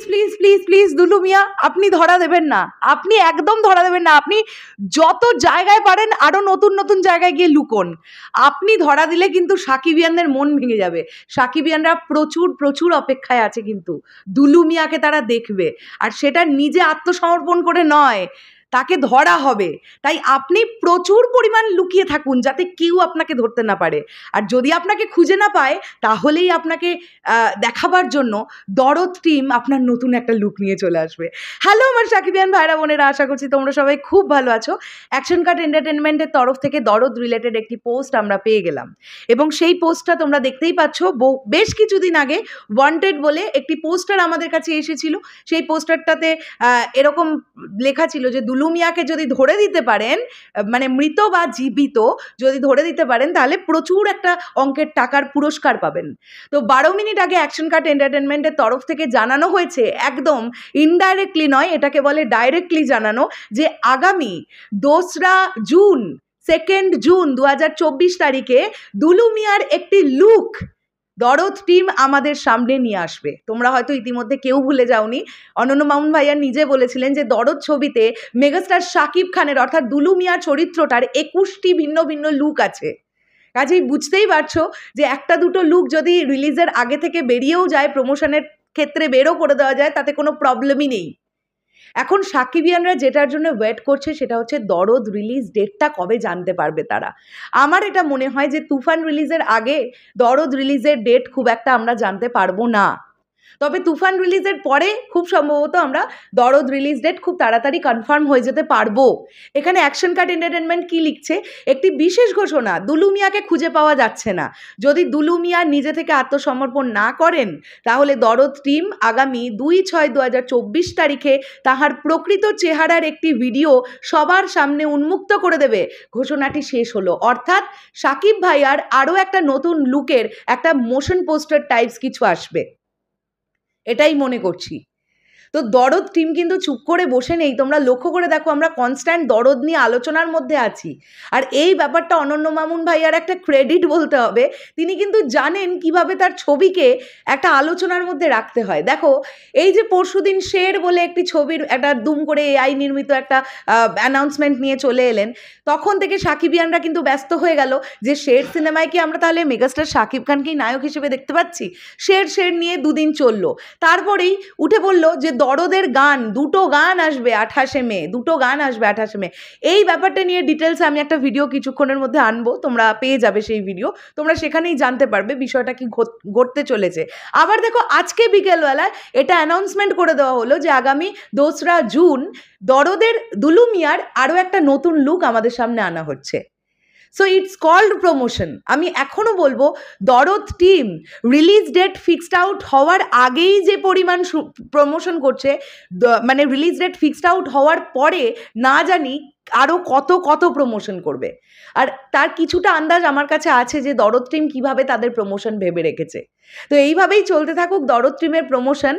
Please please please Dulu মিয়া, আপনি ধরা দেবেন না, আপনি একদম ধরা দেবেন না। আপনি যত জায়গায় পারেন আরো নতুন নতুন জায়গায় গিয়ে লুকোন। আপনি ধরা দিলে কিন্তু সাকিবিয়ানদের মন ভেঙে যাবে। সাকিবিয়ানরা প্রচুর প্রচুর অপেক্ষায় আছে, কিন্তু দুলু মিয়াকে তারা দেখবে, আর সেটা নিজে আত্মসমর্পণ করে নয়, তাকে ধরা হবে। তাই আপনি প্রচুর পরিমাণ লুকিয়ে থাকুন যাতে কেউ আপনাকে ধরতে না পারে। আর যদি আপনাকে খুঁজে না পায় তাহলেই আপনাকে দেখাবার জন্য দরদ টিম আপনার নতুন একটা লুক নিয়ে চলে আসবে। হ্যালো আমার সাকিবিয়ান ভাইরা বোনেরা, আশা করছি তোমরা সবাই খুব ভালো আছো। অ্যাকশন কাট এন্টারটেনমেন্টের তরফ থেকে দরদ রিলেটেড একটি পোস্ট আমরা পেয়ে গেলাম, এবং সেই পোস্টটা তোমরা দেখতেই পাচ্ছ। বেশ কিছুদিন আগে ওয়ান্টেড বলে একটি পোস্টার আমাদের কাছে এসেছিল। সেই পোস্টারটাতে এরকম লেখা ছিল যে দুলু মিয়াকে যদি ধরে দিতে পারেন, মানে মৃত বা জীবিত যদি ধরে দিতে পারেন, তাহলে প্রচুর একটা অঙ্কের টাকার পুরস্কার পাবেন। তো 12 মিনিট আগে অ্যাকশন কাট এন্টারটেনমেন্টের তরফ থেকে জানানো হয়েছে, একদম ইনডাইরেক্টলি নয়, এটাকে বলে ডাইরেক্টলি জানানো, যে আগামী 2রা জুন 2nd জুন 2024 তারিখে দুলু মিয়ার একটি লুক দরদ টিম আমাদের সামনে নিয়ে আসবে। তোমরা হয়তো ইতিমধ্যে কেউ ভুলে যাওনি, অনন্য মামুন ভাইয়া নিজে বলেছিলেন যে দরদ ছবিতে মেগাস্টার শাকিব খানের অর্থাৎ দুলু মিয়ার চরিত্রটার 21টি ভিন্ন ভিন্ন লুক আছে। কাজেই বুঝতেই পারছো যে একটা দুটো লুক যদি রিলিজের আগে থেকে বেরিয়েও যায়, প্রমোশনের ক্ষেত্রে বেরও করে দেওয়া যায়, তাতে কোনো প্রবলেমই নেই। এখন সাকিবিয়ানরা যেটার জন্য ওয়েট করছে সেটা হচ্ছে দরদ রিলিজ ডেটটা কবে জানতে পারবে তারা। আমার এটা মনে হয় যে তুফান রিলিজের আগে দরদ রিলিজের ডেট খুব একটা আমরা জানতে পারবো না, তবে তুফান রিলিজের পরে খুব সম্ভবত আমরা দরদ রিলিজ ডেট খুব তাড়াতাড়ি কনফার্ম হয়ে যেতে পারবো। এখানে অ্যাকশন কাট এন্টারটেনমেন্ট কি লিখছে, একটি বিশেষ ঘোষণা, দুলু মিয়াকে খুঁজে পাওয়া যাচ্ছে না। যদি দুলু মিয়া নিজে থেকে আত্মসমর্পণ না করেন তাহলে দরদ টিম আগামী 2/6/2024 তারিখে তাহার প্রকৃত চেহারার একটি ভিডিও সবার সামনে উন্মুক্ত করে দেবে। ঘোষণাটি শেষ হলো, অর্থাৎ সাকিব ভাইয়ার আরও একটা নতুন লুকের একটা মোশন পোস্টার টাইপস কিছু আসবে, এটাই মনে করছি। তো দরদ টিম কিন্তু চুপ করে বসে নেই, তোমরা লক্ষ্য করে দেখো, আমরা কনস্ট্যান্ট দরদ নিয়ে আলোচনার মধ্যে আছি। আর এই ব্যাপারটা অনন্য মামুন ভাইয়ার একটা ক্রেডিট বলতে হবে, তিনি কিন্তু জানেন কিভাবে তার ছবিকে একটা আলোচনার মধ্যে রাখতে হয়। দেখো, এই যে পরশুদিন শের বলে একটি ছবির একটা দুম করে AI নির্মিত একটা অ্যানাউন্সমেন্ট নিয়ে চলে এলেন, তখন থেকে সাকিবিয়ানরা কিন্তু ব্যস্ত হয়ে গেল যে শের সিনেমায় কি আমরা তাহলে মেগাস্টার শাকিব খানকেই নায়ক হিসেবে দেখতে পাচ্ছি। শের নিয়ে দুদিন চললো, তারপরেই উঠে বললো যে দরদের গান, 2টো গান আসবে 28শে মে, 2টো গান আসবে 28শে মে। এই ব্যাপারটা নিয়ে ডিটেলসে আমি একটা ভিডিও কিছুক্ষণের মধ্যে আনবো, তোমরা পেয়ে যাবে সেই ভিডিও, তোমরা সেখানেই জানতে পারবে বিষয়টা কি ঘটতে চলেছে। আবার দেখো, আজকে বিকেলবেলায় এটা অ্যানাউন্সমেন্ট করে দেওয়া হলো যে আগামী 2রা জুন দরদের দুলু মিয়ার আরও একটা নতুন লুক আমাদের সামনে আনা হচ্ছে। So it's called promotion. আমি এখনও বলবো Dorod team release date fixed out হওয়ার আগেই যে পরিমাণ প্রমোশন করছে, মানে রিলিজ ডেট ফিক্সড আউট হওয়ার পরে না জানি আরও কত কত প্রমোশন করবে। আর তার কিছুটা আন্দাজ আমার কাছে আছে যে দরদ টিম কীভাবে তাদের প্রমোশন ভেবে রেখেছে। তো এইভাবেই চলতে থাকুক দরদ টিমের প্রমোশন।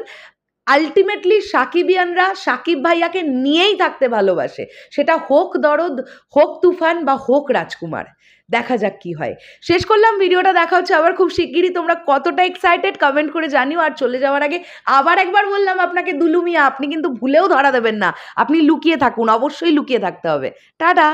আলটিমেটলি সাকিবিয়ানরা সাকিব ভাইয়াকে নিয়েই থাকতে ভালোবাসে, সেটা হোক দরদ, হোক তুফান, বা হোক রাজকুমার। দেখা যাক কি হয়। শেষ করলাম ভিডিওটা, দেখা হচ্ছে আবার খুব শিগগিরই। তোমরা কতটা এক্সাইটেড কমেন্ট করে জানিও। আর চলে যাওয়ার আগে আবার একবার বললাম আপনাকে, দুলু মিয়া আপনি কিন্তু ভুলেও ধরা দেবেন না, আপনি লুকিয়ে থাকুন, অবশ্যই লুকিয়ে থাকতে হবে। টাটা।